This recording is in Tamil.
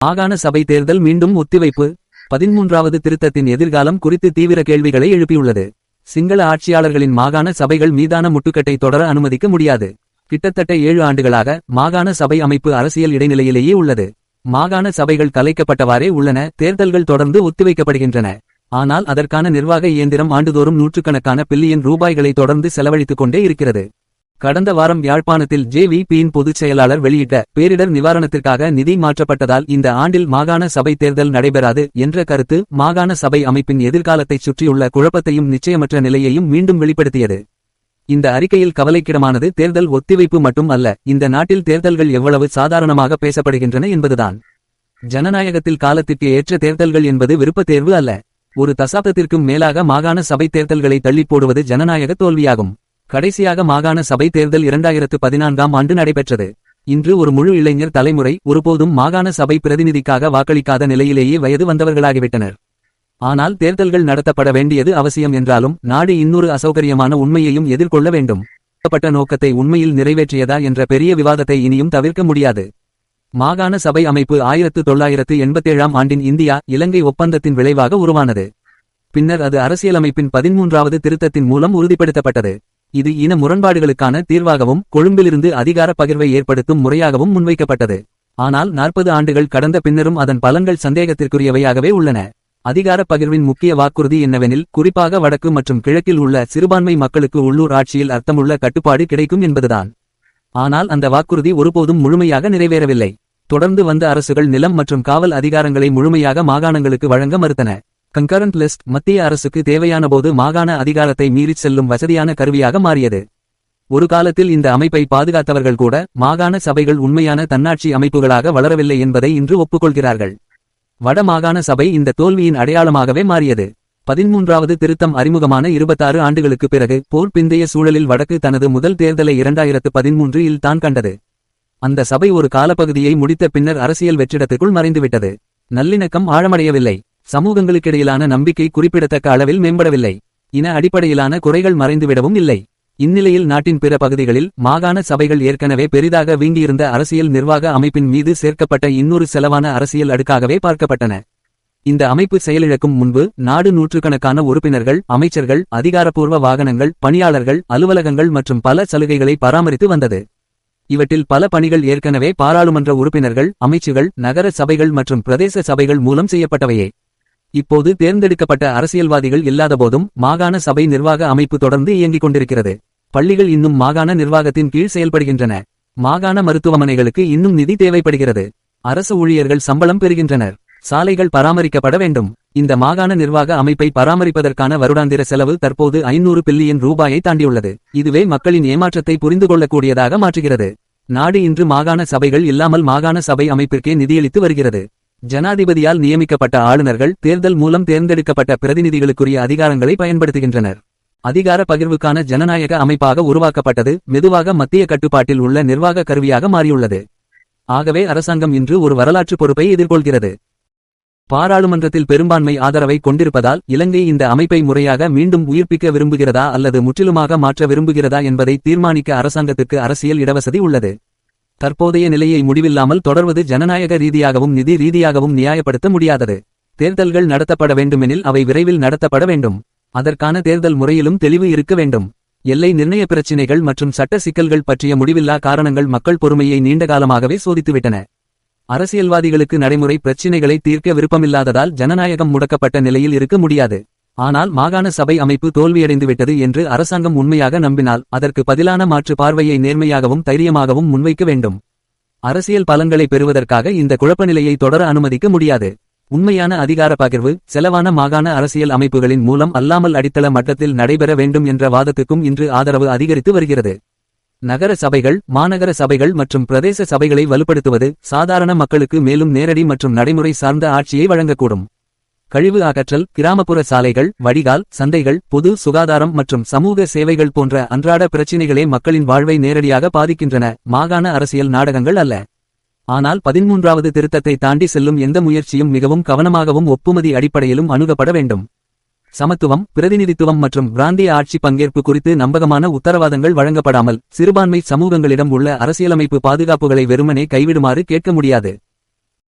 மாகாண சபை தேர்தல் மீண்டும் ஒத்திவைப்பு. 13வது திருத்தத்தின் எதிர்காலம் குறித்து தீவிர கேள்விகளை எழுப்பியுள்ளது. சிங்கள ஆட்சியாளர்களின் மாகாண சபைகள் மீதான முட்டுக்கட்டை தொடர அனுமதிக்க முடியாது. கிட்டத்தட்ட 7 ஆண்டுகளாக மாகாண சபை அமைப்பு அரசியல் இடைநிலையிலேயே உள்ளது. மாகாண சபைகள் கலைக்கப்பட்டவாறே உள்ளன. தேர்தல்கள் தொடர்ந்து ஒத்திவைக்கப்படுகின்றன. ஆனால் அதற்கான நிர்வாக இயந்திரம் ஆண்டுதோறும் நூற்றுக்கணக்கான பில்லியன் ரூபாய்களை தொடர்ந்து செலவழித்துக் கொண்டே இருக்கிறது. கடந்த வாரம் யாழ்ப்பாணத்தில் ஜே.வி.பி.யின் பொதுச் செயலாளர் வெளியிட்ட பேரிடர் நிவாரணத்திற்காக நிதி மாற்றப்பட்டதால் இந்த ஆண்டில் மாகாண சபை தேர்தல் நடைபெறாது என்ற கருத்து மாகாண சபை அமைப்பின் எதிர்காலத்தைச் சுற்றியுள்ள குழப்பத்தையும் நிச்சயமற்ற நிலையையும் மீண்டும் வெளிப்படுத்தியது. இந்த அறிக்கையில் கவலைக்கிடமானது தேர்தல் ஒத்திவைப்பு மட்டும் அல்ல, இந்த நாட்டில் தேர்தல்கள் எவ்வளவு சாதாரணமாக பேசப்படுகின்றன என்பதுதான். ஜனநாயகத்தில் காலத்திற்கு ஏற்ற தேர்தல்கள் என்பது விருப்பத் தேர்வு அல்ல. ஒரு தசாப்தத்திற்கும் மேலாக மாகாண சபை தேர்தல்களை தள்ளிப் போடுவது ஜனநாயக தோல்வியாகும். கடைசியாக மாகாண சபை தேர்தல் 2014ஆம் ஆண்டு நடைபெற்றது. இன்று ஒரு முழு இளைஞர் தலைமுறை ஒருபோதும் மாகாண சபை பிரதிநிதிக்காக வாக்களிக்காத நிலையிலேயே வயது வந்தவர்களாகிவிட்டனர். ஆனால் தேர்தல்கள் நடத்தப்பட வேண்டியது அவசியம் என்றாலும் நாடு இன்னொரு அசௌகரியமான உண்மையையும் எதிர்கொள்ள வேண்டும். நோக்கத்தை உண்மையில் நிறைவேற்றியதா என்ற பெரிய விவாதத்தை இனியும் தவிர்க்க முடியாது. மாகாண சபை அமைப்பு 1987ஆம் ஆண்டின் இந்தியா இலங்கை ஒப்பந்தத்தின் விளைவாக உருவானது. பின்னர் அது அரசியலமைப்பின் 13வது திருத்தத்தின் மூலம் உறுதிப்படுத்தப்பட்டது. இது இன முரண்பாடுகளுக்கான தீர்வாகவும் கொழும்பிலிருந்து அதிகார பகிர்வை ஏற்படுத்தும் முறையாகவும் முன்வைக்கப்பட்டது. ஆனால் 40 ஆண்டுகள் கடந்த பின்னரும் அதன் பலன்கள் சந்தேகத்திற்குரியவையாகவே உள்ளன. அதிகார பகிர்வின் முக்கிய வாக்குறுதி என்னவெனில், குறிப்பாக வடக்கு மற்றும் கிழக்கில் உள்ள சிறுபான்மை மக்களுக்கு உள்ளூர் ஆட்சியில் அர்த்தமுள்ள கட்டுப்பாடு கிடைக்கும் என்பதுதான். ஆனால் அந்த வாக்குறுதி ஒருபோதும் முழுமையாக நிறைவேறவில்லை. தொடர்ந்து வந்த அரசுகள் நிலம் மற்றும் காவல் அதிகாரங்களை முழுமையாக மாகாணங்களுக்கு வழங்க மறுத்தன. கன்கரண்ட் லிஸ்ட் மத்திய அரசுக்கு தேவையானபோது மாகாண அதிகாரத்தை மீறிச் செல்லும் வசதியான கருவியாக மாறியது. ஒரு காலத்தில் இந்த அமைப்பை பாதுகாத்தவர்கள் கூட மாகாண சபைகள் உண்மையான தன்னாட்சி அமைப்புகளாக வளரவில்லை என்பதை இன்று ஒப்புக்கொள்கிறார்கள். வட மாகாண சபை இந்த தோல்வியின் அடையாளமாகவே மாறியது. 13வது திருத்தம் அறிமுகமான 26 ஆண்டுகளுக்கு பிறகு போர் பிந்தைய சூழலில் வடக்கு தனது முதல் தேர்தலை 2013இல் தான் கண்டது. அந்த சபை ஒரு காலப்பகுதியை முடித்த பின்னர் அரசியல் வெற்றிடத்துக்குள் மறைந்துவிட்டது. நல்லிணக்கம் ஆழமடையவில்லை. சமூகங்களுக்கிடையிலான நம்பிக்கை குறிப்பிடத்தக்க அளவில் மேம்படவில்லை. இன அடிப்படையிலான குறைகள் மறைந்துவிடவும் இல்லை. இந்நிலையில் நாட்டின் பிற பகுதிகளில் மாகாண சபைகள் ஏற்கனவே பெரிதாக வீங்கியிருந்த அரசியல் நிர்வாக அமைப்பின் மீது சேர்க்கப்பட்ட இன்னொரு செலவான அரசியல் அடுக்காகவே பார்க்கப்பட்டன. இந்த அமைப்பு செயலிழக்கும் முன்பு நாடு நூற்றுக்கணக்கான உறுப்பினர்கள், அமைச்சர்கள், அதிகாரப்பூர்வ வாகனங்கள், பணியாளர்கள், அலுவலகங்கள் மற்றும் பல சலுகைகளை பராமரித்து வந்தது. இவற்றில் பல பணிகள் ஏற்கனவே பாராளுமன்ற உறுப்பினர்கள், அமைச்சுகள், நகர சபைகள் மற்றும் பிரதேச சபைகள் மூலம் செய்யப்பட்டவையே. இப்போது தேர்ந்தெடுக்கப்பட்ட அரசியல்வாதிகள் இல்லாதபோதும் மாகாண சபை நிர்வாக அமைப்பு தொடர்ந்து இயங்கிக் கொண்டிருக்கிறது. பள்ளிகள் இன்னும் மாகாண நிர்வாகத்தின் கீழ் செயல்படுகின்றன. மாகாண மருத்துவமனைகளுக்கு இன்னும் நிதி தேவைப்படுகிறது. அரசு ஊழியர்கள் சம்பளம் பெறுகின்றனர். சாலைகள் பராமரிக்கப்பட வேண்டும். இந்த மாகாண நிர்வாக அமைப்பை பராமரிப்பதற்கான வருடாந்திர செலவு தற்போது 500 பில்லியன் ரூபாயை தாண்டியுள்ளது. இதுவே மக்களின் ஏமாற்றத்தை புரிந்து கொள்ளக்கூடியதாக மாற்றுகிறது. நாடு இன்று மாகாண சபைகள் இல்லாமல் மாகாண சபை அமைப்பிற்கே நிதியளித்து வருகிறது. ஜனாதிபதியால் நியமிக்கப்பட்ட ஆளுநர்கள் தேர்தல் மூலம் தேர்ந்தெடுக்கப்பட்ட பிரதிநிதிகளுக்குரிய அதிகாரங்களை பயன்படுத்துகின்றனர். அதிகார பகிர்வுக்கான ஜனநாயக அமைப்பாக உருவாக்கப்பட்டது மெதுவாக மத்திய கட்டுப்பாட்டில் உள்ள நிர்வாக கருவியாக மாறியுள்ளது. ஆகவே அரசாங்கம் இன்று ஒரு வரலாற்று பொறுப்பை எதிர்கொள்கிறது. பாராளுமன்றத்தில் பெரும்பான்மை ஆதரவை கொண்டிருப்பதால் இலங்கை இந்த அமைப்பை முறையாக மீண்டும் உயிர்ப்பிக்க விரும்புகிறதா அல்லது முற்றிலுமாக மாற்ற விரும்புகிறதா என்பதை தீர்மானிக்க அரசாங்கத்திற்கு அரசியல் இடவசதி உள்ளது. தற்போதைய நிலையை முடிவில்லாமல் தொடர்வது ஜனநாயக ரீதியாகவும் நிதி ரீதியாகவும் நியாயப்படுத்த முடியாதது. தேர்தல்கள் நடத்தப்பட வேண்டுமெனில் அவை விரைவில் நடத்தப்பட வேண்டும். அதற்கான தேர்தல் முறையிலும் தெளிவு இருக்க வேண்டும். எல்லை நிர்ணய பிரச்சினைகள் மற்றும் சட்ட சிக்கல்கள் பற்றிய முடிவில்லா காரணங்கள் மக்கள் பொறுமையை நீண்டகாலமாகவே சோதித்துவிட்டன. அரசியல்வாதிகளுக்கு நடைமுறை பிரச்சினைகளை தீர்க்க விருப்பமில்லாததால் ஜனநாயகம் முடக்கப்பட்ட நிலையில் இருக்க முடியாது. ஆனால் மாகாண சபை அமைப்பு தோல்வியடைந்துவிட்டது என்று அரசாங்கம் உண்மையாக நம்பினால் அதற்கு பதிலான மாற்று பார்வையை நேர்மையாகவும் தைரியமாகவும் முன்வைக்க வேண்டும். அரசியல் பலன்களை பெறுவதற்காக இந்த குழப்பநிலையை தொடர அனுமதிக்க முடியாது. உண்மையான அதிகார பகிர்வு செலவான மாகாண அரசியல் அமைப்புகளின் மூலம் அல்லாமல் அடித்தள மட்டத்தில் நடைபெற வேண்டும் என்ற வாதத்துக்கும் இன்று ஆதரவு அதிகரித்து வருகிறது. நகர சபைகள், மாநகர சபைகள் மற்றும் பிரதேச சபைகளை வலுப்படுத்துவது சாதாரண மக்களுக்கு மேலும் நேரடி மற்றும் நடைமுறை சார்ந்த ஆட்சியை வழங்கக்கூடும். கழிவு அகற்றல், கிராமப்புற சாலைகள், வடிகால், சந்தைகள், பொது சுகாதாரம் மற்றும் சமூக சேவைகள் போன்ற அன்றாட பிரச்சினைகளே மக்களின் வாழ்வை நேரடியாக பாதிக்கின்றன, மாகாண அரசியல் நாடகங்கள் அல்ல. ஆனால் 13வது திருத்தத்தை தாண்டி செல்லும் எந்த முயற்சியும் மிகவும் கவனமாகவும் ஒப்புமதி அடிப்படையிலும் அணுகப்பட வேண்டும். சமத்துவம், பிரதிநிதித்துவம் மற்றும் பிராந்திய ஆட்சி பங்கேற்பு குறித்து நம்பகமான உத்தரவாதங்கள் வழங்கப்படாமல் சிறுபான்மை சமூகங்களிடம் உள்ள அரசியலமைப்பு பாதுகாப்புகளை வெறுமனே கைவிடுமாறு கேட்க முடியாது.